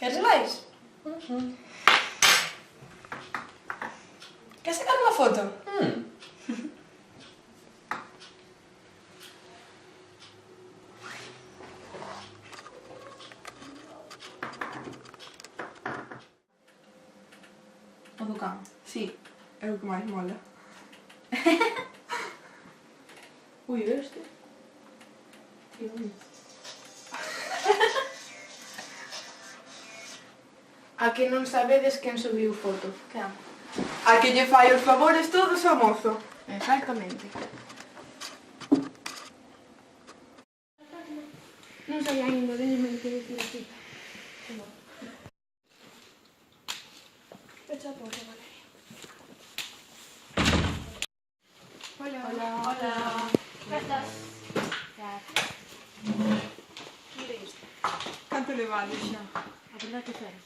Queres máis? Queres sacar unha foto? O do can. Sí, é o que máis mola. Ui, este? Que bonito. A que non sabedes quen subiu foto? Quen? A que lle fai os favores todos ao mozo. Exactamente. Non sei ainda, déxeme que dicir así. Pecha a porta, Valeria. Hola. Hola. Hola. ¿Qué estás? Mire isto. Canto le vale xa? A verdad que cero.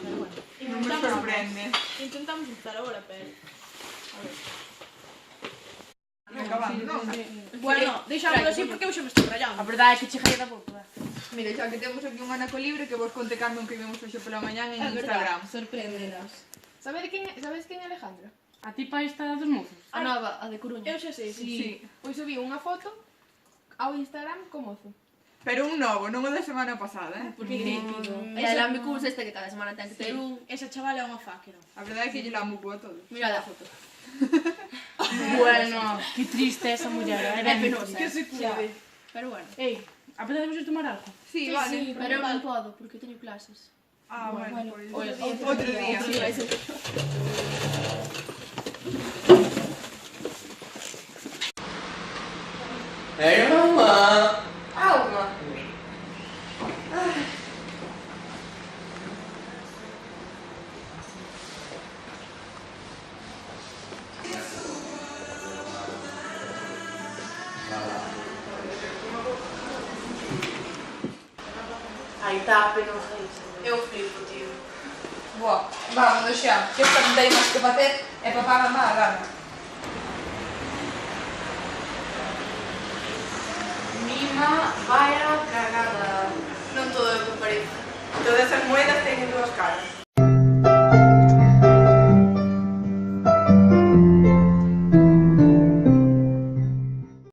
Pero bueno. Non me sorprende. Intentamos empezar agora, pero... A ver. Acabando, non? Bueno, deixámoslo así porque eu xa me estou rayando. A verdade é que chegaría da pouco, Mire, xa que temos aquí un anaco libre que vos conte cando que vimos hoxe pola mañán en É verdade, Instagram. sorprenderás. Sabes quen é Alejandra? A tipa esta dos mozos. A nova, a de Coruña. Eu xa sei, Sí. Pois subí unha foto ao Instagram co mozo. Pero un novo, non o da semana pasada, Porque crítico. E el ambicus este que cada semana ten que ter un... Esa chavala é unha fáquera. A verdade é que lle la muco a todos. Mira a foto. Bueno, que triste esa muller. É penosa. Que se cuide. Pero bueno. Ei, apetecemos ir tomar algo? Sí, vale. Sí, pero eu non podo, porque teño clases. Ah, bueno, pois... Outro día. Outro día. mamá. Alma. Aí está, pero non sei. Eu flipo, tío. Boa, vámonos xa, que esta non teño máis que facer e papá a mamá a gana. Mima vai a cagar.